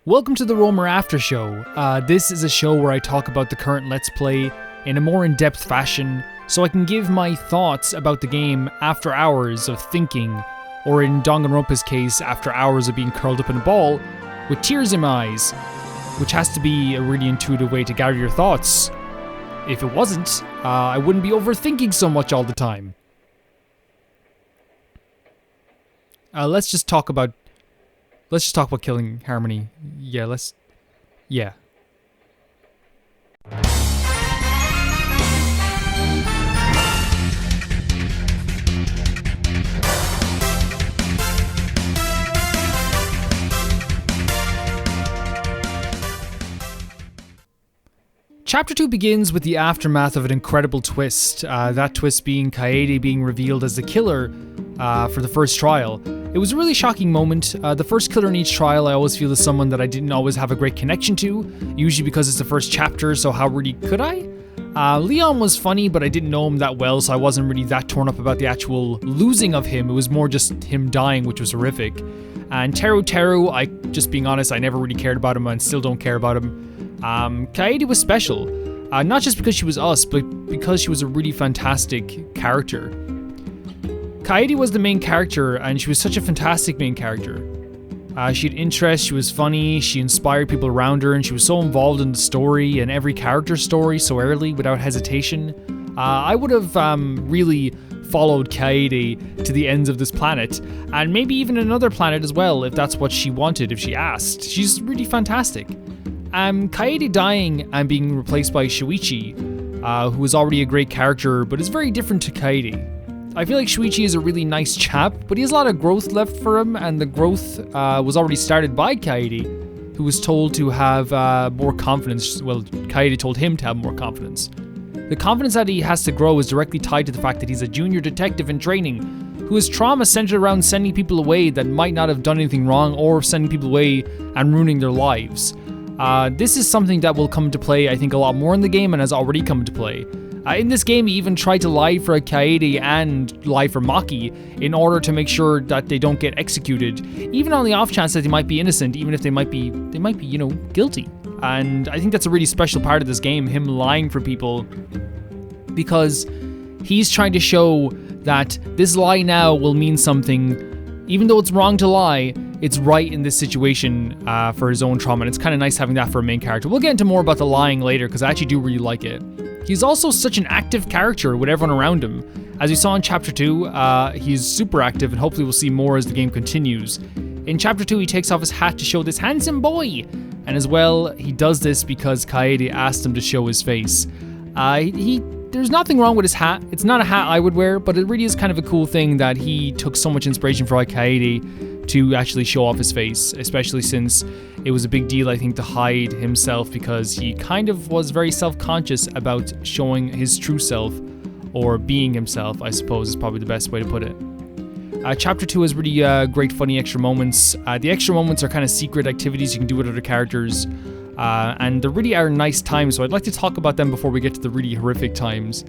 Welcome to the Roma After Show. This is a show where I talk about the current Let's Play in a more in-depth fashion, so I can give my thoughts about the game after hours of thinking, or in Danganronpa's case, after hours of being curled up in a ball with tears in my eyes, which has to be a really intuitive way to gather your thoughts. If it wasn't, I wouldn't be overthinking so much all the time. Let's just talk about killing Harmony. Yeah. Chapter 2 begins with the aftermath of an incredible twist, that twist being Kaede being revealed as the killer for the first trial. It was a really shocking moment. The first killer in each trial I always feel is someone that I didn't always have a great connection to, usually because it's the first chapter, so how really could I? Leon was funny, but I didn't know him that well, so I wasn't really that torn up about the actual losing of him. It was more just him dying, which was horrific. And Teru, just being honest, I never really cared about him and still don't care about him. Kaede was special, not just because she was us, but because she was a really fantastic character. Kaede was the main character, and she was such a fantastic main character. She had interest, she was funny, she inspired people around her, and she was so involved in the story and every character's story so early without hesitation. I would have really followed Kaede to the ends of this planet, and maybe even another planet as well, if that's what she wanted, if she asked. She's really fantastic. Kaede dying and being replaced by Shuichi, who is already a great character, but is very different to Kaede. I feel like Shuichi is a really nice chap, but he has a lot of growth left for him, and the growth was already started by Kaede, who was told to have more confidence. Well, Kaede told him to have more confidence. The confidence that he has to grow is directly tied to the fact that he's a junior detective in training, who has trauma centered around sending people away that might not have done anything wrong, or sending people away and ruining their lives. This is something that will come into play, I think, a lot more in the game, and has already come into play. In this game, he even tried to lie for Kaede and lie for Maki in order to make sure that they don't get executed, even on the off chance that they might be innocent, even if they might be, guilty. And I think that's a really special part of this game, him lying for people, because he's trying to show that this lie now will mean something. Even though it's wrong to lie, it's right in this situation for his own trauma, and it's kind of nice having that for a main character. We'll get into more about the lying later, because I actually do really like it. He's also such an active character with everyone around him. As we saw in Chapter 2, he's super active, and hopefully we'll see more as the game continues. In Chapter 2, he takes off his hat to show this handsome boy, and as well, he does this because Kaede asked him to show his face. There's nothing wrong with his hat. It's not a hat I would wear, but it really is kind of a cool thing that he took so much inspiration from Kaede to actually show off his face, especially since it was a big deal, I think, to hide himself, because he kind of was very self-conscious about showing his true self, or being himself, I suppose is probably the best way to put it. Chapter 2 has really great funny extra moments. The extra moments are kind of secret activities you can do with other characters, and they really are nice times, so I'd like to talk about them before we get to the really horrific times.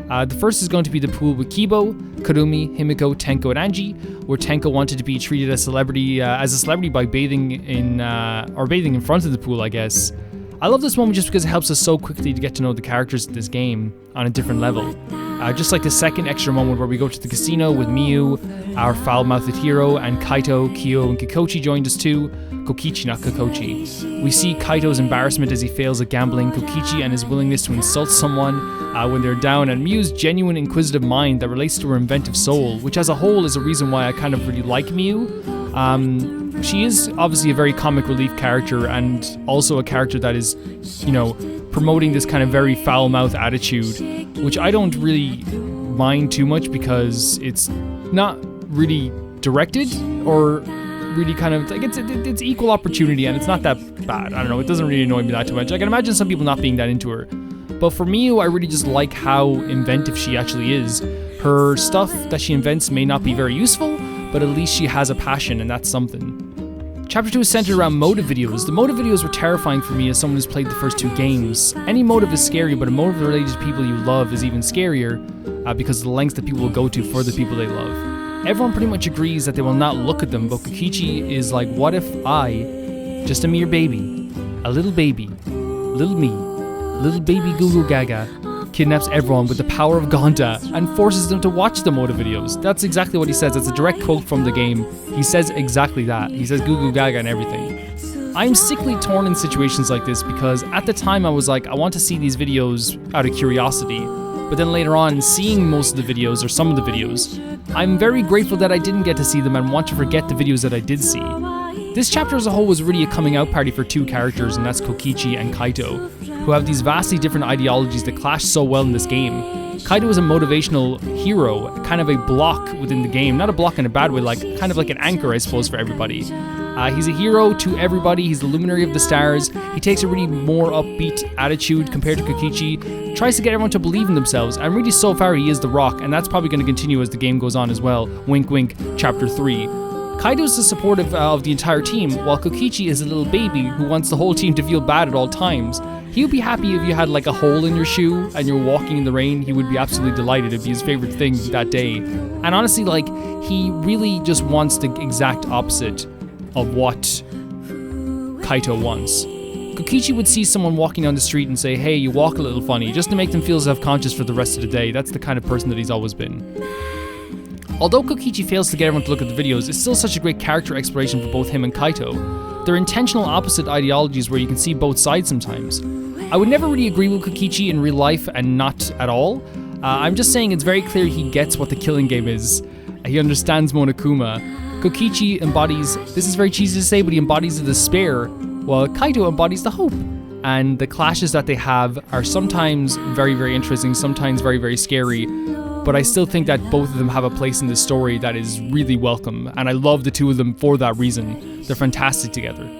The first is going to be the pool with Kibo, Kurumi, Himiko, Tenko, and Angie, where Tenko wanted to be treated as a celebrity by bathing in front of the pool, I guess. I love this moment just because it helps us so quickly to get to know the characters in this game on a different level. Just like the second extra moment where we go to the casino with Miyu, our foul-mouthed hero, and Kaito, Kyo, and Kikochi joined us too. Kokichi, not Kikochi. We see Kaito's embarrassment as he fails at gambling, Kokichi and his willingness to insult someone when they're down, and Miyu's genuine inquisitive mind that relates to her inventive soul, which as a whole is a reason why I kind of really like Miyu. She is obviously a very comic relief character, and also a character that is, promoting this kind of very foul-mouthed attitude, which I don't really mind too much because it's not really directed, or really kind of like it's equal opportunity, and it's not that bad. I don't know, it doesn't really annoy me that too much. I can imagine some people not being that into her, but for Miyu, I really just like how inventive she actually is. Her stuff that she invents may not be very useful, but at least she has a passion, and that's something. Chapter 2 is centered around motive videos. The motive videos were terrifying for me as someone who's played the first two games. Any motive is scary, but a motive related to people you love is even scarier because of the lengths that people will go to for the people they love. Everyone pretty much agrees that they will not look at them, but Kokichi is like, what if I just a mere baby, a little baby, little me, little baby Goo Goo Gaga, kidnaps everyone with the power of Ganda and forces them to watch the Moda videos. That's exactly what he says. That's a direct quote from the game. He says exactly that. He says Goo Goo Gaga and everything. I'm sickly torn in situations like this because at the time I was like, I want to see these videos out of curiosity. But then later on, seeing most of the videos or some of the videos, I'm very grateful that I didn't get to see them and want to forget the videos that I did see. This chapter as a whole was really a coming out party for two characters, and that's Kokichi and Kaito, who have these vastly different ideologies that clash so well in this game. Kaito is a motivational hero, kind of a block within the game. Not a block in a bad way, like kind of like an anchor, I suppose, for everybody. He's a hero to everybody. He's the luminary of the stars. He takes a really more upbeat attitude compared to Kokichi. Tries to get everyone to believe in themselves. And really, so far, he is the rock. And that's probably going to continue as the game goes on as well. Wink, wink, chapter 3. Kaito is the supportive of the entire team, while Kokichi is a little baby who wants the whole team to feel bad at all times. He would be happy if you had like a hole in your shoe and you're walking in the rain. He would be absolutely delighted. It'd be his favorite thing that day. And honestly, like, he really just wants the exact opposite of what Kaito wants. Kokichi would see someone walking down the street and say, hey, you walk a little funny, just to make them feel self-conscious for the rest of the day. That's the kind of person that he's always been. Although Kokichi fails to get everyone to look at the videos, it's still such a great character exploration for both him and Kaito. They're intentional opposite ideologies where you can see both sides sometimes. I would never really agree with Kokichi in real life and not at all. I'm just saying it's very clear he gets what the killing game is. He understands Monokuma. Kokichi embodies, this is very cheesy to say, but he embodies the despair, while Kaito embodies the hope. And the clashes that they have are sometimes very, very interesting, sometimes very, very scary. But I still think that both of them have a place in this story that is really welcome, and I love the two of them for that reason. They're fantastic together.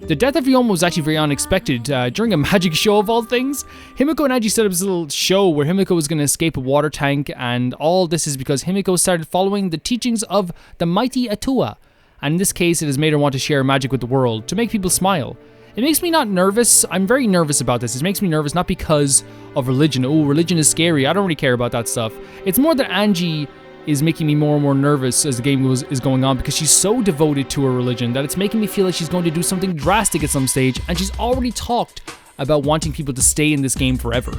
The death of Ryoma was actually very unexpected. During a magic show of all things, Himiko and Aji set up this little show where Himiko was going to escape a water tank, and all this is because Himiko started following the teachings of the mighty Atua. And in this case, it has made her want to share magic with the world, to make people smile. It makes me not nervous. I'm very nervous about this. It makes me nervous not because of religion. Oh, religion is scary. I don't really care about that stuff. It's more that Angie is making me more and more nervous as the game is going on because she's so devoted to her religion that it's making me feel like she's going to do something drastic at some stage, and she's already talked about wanting people to stay in this game forever.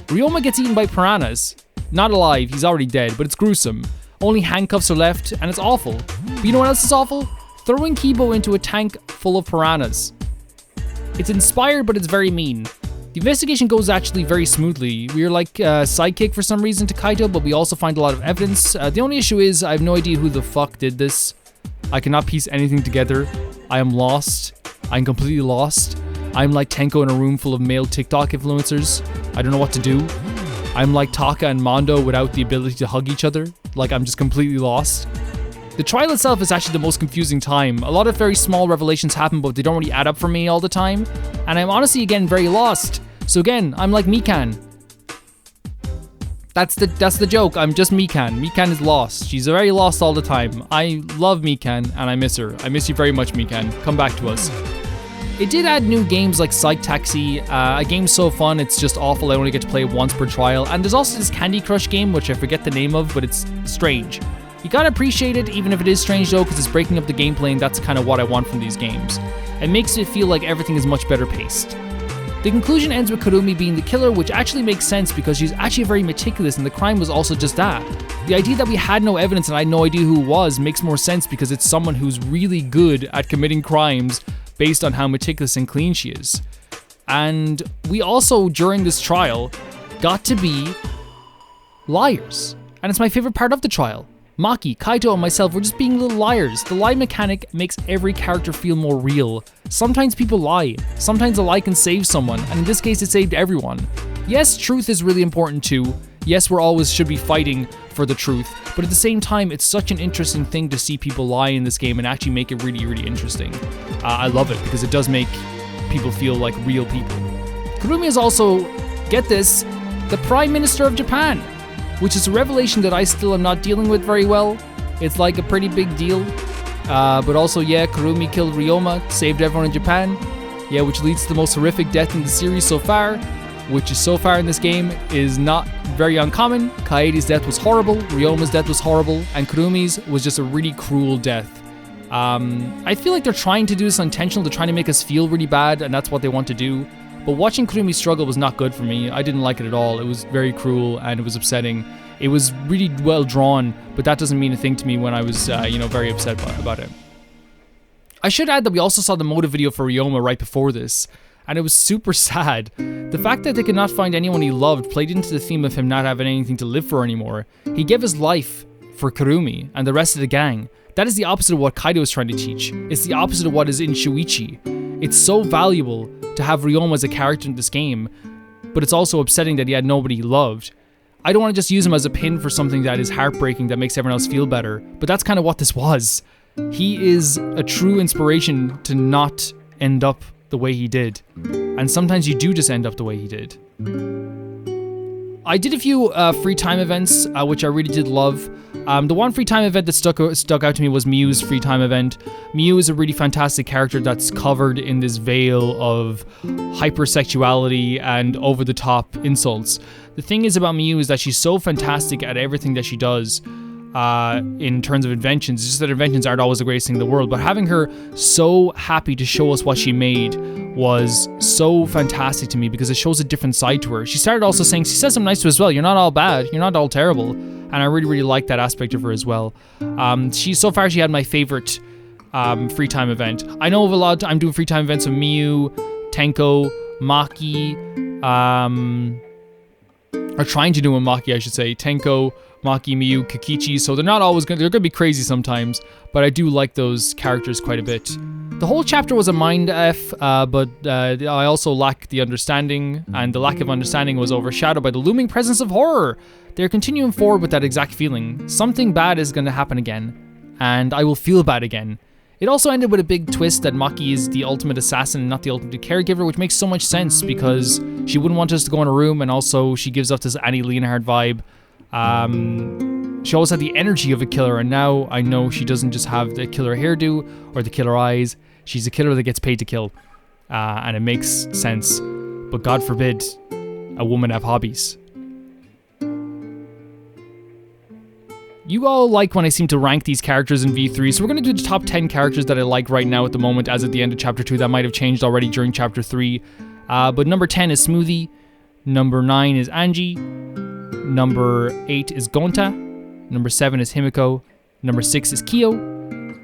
Ryoma gets eaten by piranhas. Not alive, he's already dead, but it's gruesome. Only handcuffs are left, and it's awful. But you know what else is awful? Throwing Kibo into a tank full of piranhas. It's inspired, but it's very mean. The investigation goes actually very smoothly. We're like a sidekick for some reason to Kaito, but we also find a lot of evidence. The only issue is I have no idea who the fuck did this. I cannot piece anything together. I am lost. I'm completely lost. I'm like Tenko in a room full of male TikTok influencers. I don't know what to do. I'm like Taka and Mondo without the ability to hug each other. Like, I'm just completely lost. The trial itself is actually the most confusing time. A lot of very small revelations happen, but they don't really add up for me all the time. And I'm honestly, again, very lost. So again, I'm like Mikan. That's the joke. I'm just Mikan. Mikan is lost. She's very lost all the time. I love Mikan and I miss her. I miss you very much, Mikan. Come back to us. It did add new games like Psych Taxi. A game's so fun, it's just awful. I only get to play it once per trial. And there's also this Candy Crush game, which I forget the name of, but it's strange. You gotta appreciate it, even if it is strange though, because it's breaking up the gameplay, and that's kind of what I want from these games. It makes it feel like everything is much better paced. The conclusion ends with Kurumi being the killer, which actually makes sense because she's actually very meticulous and the crime was also just that. The idea that we had no evidence and I had no idea who it was makes more sense because it's someone who's really good at committing crimes based on how meticulous and clean she is. And we also, during this trial, got to be liars. And it's my favorite part of the trial. Maki, Kaito, and myself were just being little liars. The lie mechanic makes every character feel more real. Sometimes people lie. Sometimes a lie can save someone, and in this case it saved everyone. Yes, truth is really important too. Yes, we're always should be fighting for the truth, but at the same time, it's such an interesting thing to see people lie in this game and actually make it really, really interesting. I love it because it does make people feel like real people. Kurumi is also, get this, the Prime Minister of Japan, which is a revelation that I still am not dealing with very well. It's like a pretty big deal. But also, yeah, Kurumi killed Ryoma, saved everyone in Japan. Yeah, which leads to the most horrific death in the series so far, which is so far in this game is not very uncommon. Kaede's death was horrible, Ryoma's death was horrible, and Kurumi's was just a really cruel death. I feel like they're trying to do this intentional. They're trying to make us feel really bad, and that's what they want to do. But watching Kurumi struggle was not good for me. I didn't like it at all. It was very cruel and it was upsetting. It was really well drawn, but that doesn't mean a thing to me when I was, very upset about it. I should add that we also saw the motive video for Ryoma right before this, and it was super sad. The fact that they could not find anyone he loved played into the theme of him not having anything to live for anymore. He gave his life for Kurumi and the rest of the gang. That is the opposite of what Kaido is trying to teach. It's the opposite of what is in Shuichi. It's so valuable to have Ryoma as a character in this game, but it's also upsetting that he had nobody he loved. I don't want to just use him as a pin for something that is heartbreaking that makes everyone else feel better, but that's kind of what this was. He is a true inspiration to not end up the way he did. And sometimes you do just end up the way he did. I did a few free time events, which I really did love. The one free time event that stuck out to me was Miu's free time event. Miu is a really fantastic character that's covered in this veil of hypersexuality and over-the-top insults. The thing is about Miu is that she's so fantastic at everything that she does in terms of inventions. It's just that inventions aren't always the greatest thing in the world, but having her so happy to show us what she made was so fantastic to me because it shows a different side to her. She started also saying, she says something nice to her as well. You're not all bad. You're not all terrible. And I really, really like that aspect of her as well. So far she had my favorite free time event. I know of a lot. I'm doing free time events with Miu, Tenko, Maki, or trying to do with Maki, I should say. Tenko, Maki, Miu, Kikichi. So they're not always they're gonna be crazy sometimes, but I do like those characters quite a bit. The whole chapter was a mind F, but I also lack the understanding, and the lack of understanding was overshadowed by the looming presence of horror. They're continuing forward with that exact feeling. Something bad is going to happen again, and I will feel bad again. It also ended with a big twist that Maki is the ultimate assassin and not the ultimate caregiver, which makes so much sense because she wouldn't want us to go in a room, and also she gives off this Annie Leonhardt vibe. She always had the energy of a killer, and now I know she doesn't just have the killer hairdo or the killer eyes. She's a killer that gets paid to kill, and it makes sense. But God forbid a woman have hobbies. You all like when I seem to rank these characters in V3, so we're going to do the top 10 characters that I like right now at the moment as at the end of Chapter 2. That might have changed already during Chapter 3. But number 10 is Smoothie. Number 9 is Angie. Number 8 is Gonta. Number 7 is Himiko. Number 6 is Kyo.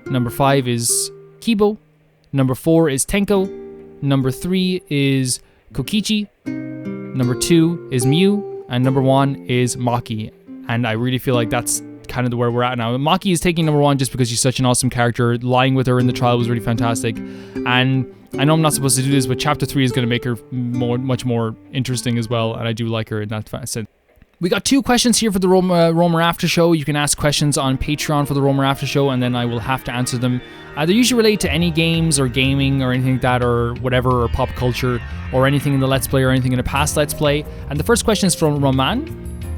Number 5 is Kibo. Number 4 is Tenko. Number 3 is Kokichi. Number 2 is Miu. And number 1 is Maki. And I really feel like that's kind of where we're at now. Maki is taking number 1 just because she's such an awesome character. Lying with her in the trial was really fantastic. And I know I'm not supposed to do this, but Chapter 3 is going to make her much more interesting as well. And I do like her in that sense. We got 2 questions here for the Roma After Show. You can ask questions on Patreon for the Roma After Show, and then I will have to answer them. They're usually related to any games or gaming or anything like that or whatever, or pop culture or anything in the Let's Play or anything in a past Let's Play. And the first question is from Roman.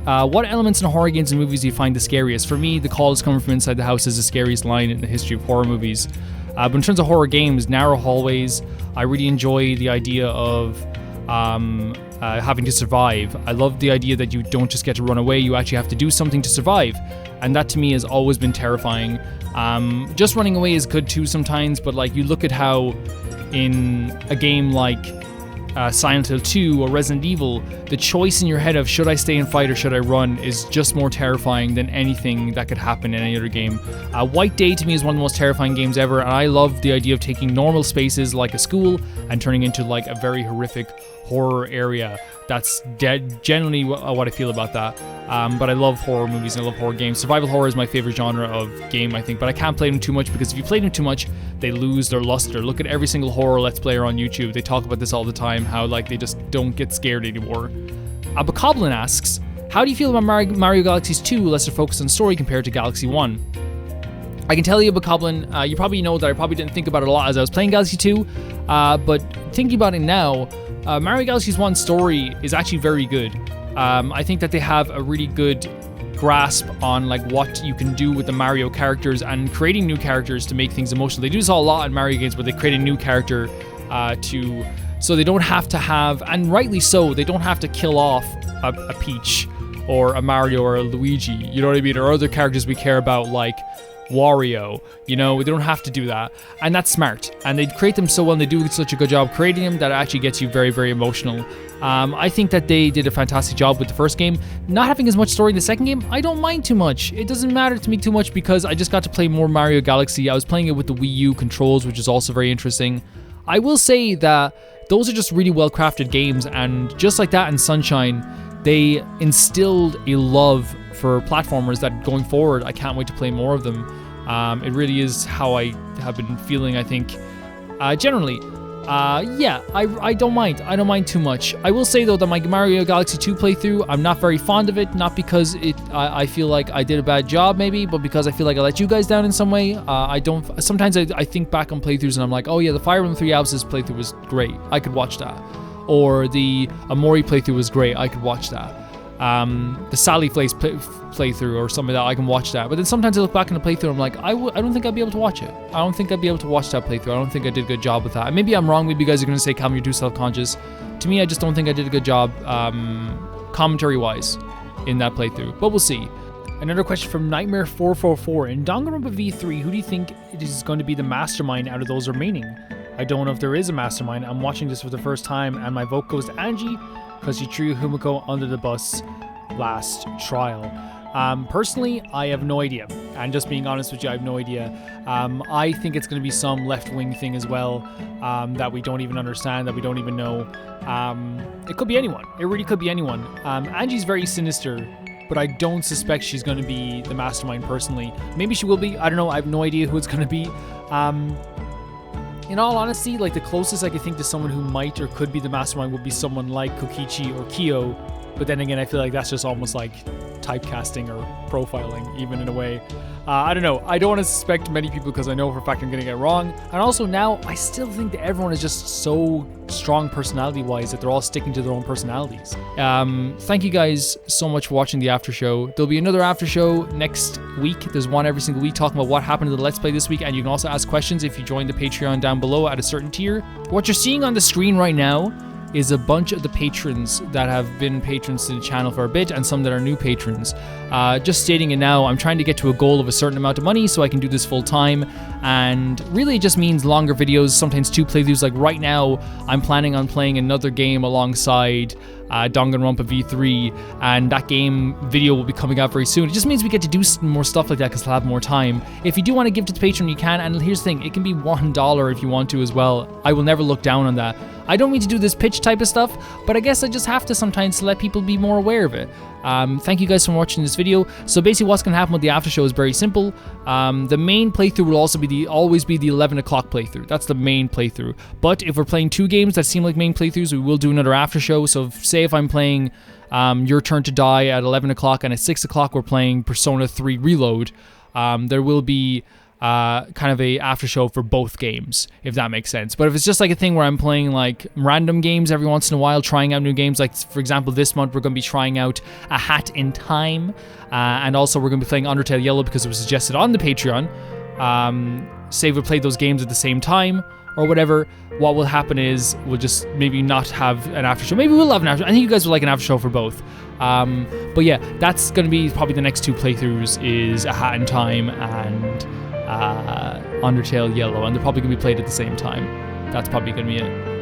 What elements in horror games and movies do you find the scariest? For me, the call is coming from inside the house is the scariest line in the history of horror movies. But in terms of horror games, narrow hallways, I really enjoy the idea of having to survive. I love the idea that you don't just get to run away, you actually have to do something to survive. And that to me has always been terrifying. Just running away is good too sometimes, but like you look at how in a game like Silent Hill 2 or Resident Evil, the choice in your head of should I stay and fight or should I run is just more terrifying than anything that could happen in any other game. White Day to me is one of the most terrifying games ever, and I love the idea of taking normal spaces like a school and turning into like a very horrific horror area. That's generally what I feel about that. But I love horror movies and I love horror games. Survival horror is my favorite genre of game, I think, but I can't play them too much because if you play them too much, they lose their luster. Look at every single horror Let's Player on YouTube. They talk about this all the time, how like they just don't get scared anymore. Bokoblin asks, how do you feel about Mario Galaxies 2 lesser focus on story compared to Galaxy 1? I can tell you, Bokoblin, you probably know that I probably didn't think about it a lot as I was playing Galaxy 2, but thinking about it now, Mario Galaxy's 1 story is actually very good. I think that they have a really good grasp on like what you can do with the Mario characters and creating new characters to make things emotional. They do this a lot in Mario games, where they create a new character so they don't have to have, and rightly so, they don't have to kill off a Peach or a Mario or a Luigi, you know what I mean, or other characters we care about like Wario. You know, they don't have to do that. And that's smart. And they create them so well, and they do such a good job creating them that it actually gets you very, very emotional. I think that they did a fantastic job with the first game. Not having as much story in the second game, I don't mind too much. It doesn't matter to me too much because I just got to play more Mario Galaxy. I was playing it with the Wii U controls, which is also very interesting. I will say that those are just really well crafted games, and just like that in Sunshine, they instilled a love for platformers that going forward, I can't wait to play more of them. It really is how I have been feeling, I think, generally. Yeah, I don't mind. I don't mind too much. I will say though that my Mario Galaxy 2 playthrough, I'm not very fond of it. Not because I feel like I did a bad job maybe, but because I feel like I let you guys down in some way. Sometimes I think back on playthroughs and I'm like, oh yeah, the Fire Emblem 3 Houses playthrough was great. I could watch that. Or the Amori playthrough was great. I could watch that. The Sally Place playthrough or something like that, I can watch that. But then sometimes I look back in the playthrough and I'm like, I don't think I'd be able to watch it. I don't think I'd be able to watch that playthrough. I don't think I did a good job with that. And maybe I'm wrong. Maybe you guys are going to say, Calvin, you're too self-conscious. To me, I just don't think I did a good job commentary-wise in that playthrough. But we'll see. Another question from Nightmare444. In Danganronpa V3, who do you think is going to be the mastermind out of those remaining? I don't know if there is a mastermind. I'm watching this for the first time and my vote goes to Angie because she threw Humiko under the bus last trial. Personally, I have no idea. And just being honest with you, I have no idea. I think it's going to be some left-wing thing as well that we don't even understand, that we don't even know. It could be anyone. It really could be anyone. Angie's very sinister, but I don't suspect she's going to be the mastermind personally. Maybe she will be. I don't know. I have no idea who it's going to be. In all honesty, like the closest I could think to someone who might or could be the mastermind would be someone like Kokichi or Kyo. But then again, I feel like that's just almost like typecasting or profiling, even in a way. I don't know. I don't want to suspect many people because I know for a fact I'm going to get it wrong. And also now, I still think that everyone is just so strong personality-wise that they're all sticking to their own personalities. Thank you guys so much for watching the after show. There'll be another after show next week. There's one every single week talking about what happened to the Let's Play this week, and you can also ask questions if you join the Patreon down below at a certain tier. What you're seeing on the screen right now is a bunch of the patrons that have been patrons to the channel for a bit and some that are new patrons. Just stating it now, I'm trying to get to a goal of a certain amount of money so I can do this full time, and really it just means longer videos, sometimes 2 playthroughs. Like right now, I'm planning on playing another game alongside Danganronpa V3, and that game video will be coming out very soon. It just means we get to do more stuff like that because I'll have more time. If you do want to give to the Patreon, you can, and here's the thing, it can be $1 if you want to as well. I will never look down on that. I don't mean to do this pitch type of stuff, but I guess I just have to sometimes to let people be more aware of it. Thank you guys for watching this video. So basically what's going to happen with the after show is very simple. The main playthrough will also be always be the 11 o'clock playthrough. That's the main playthrough. But if we're playing 2 games that seem like main playthroughs, we will do another after show. So say if I'm playing Your Turn to Die at 11 o'clock and at 6 o'clock we're playing Persona 3 Reload, there will be kind of a after show for both games, if that makes sense. But if it's just like a thing where I'm playing like random games every once in a while, trying out new games, like for example this month we're going to be trying out A Hat in Time, and also we're going to be playing Undertale Yellow because it was suggested on the Patreon. Say we play those games at the same time or whatever, what will happen is we'll just maybe not have an after show. Maybe we'll have an after show. I think you guys will like an after show for both. But yeah, that's going to be probably the next 2 playthroughs is A Hat in Time and Undertale Yellow, and they're probably going to be played at the same time. That's probably going to be it.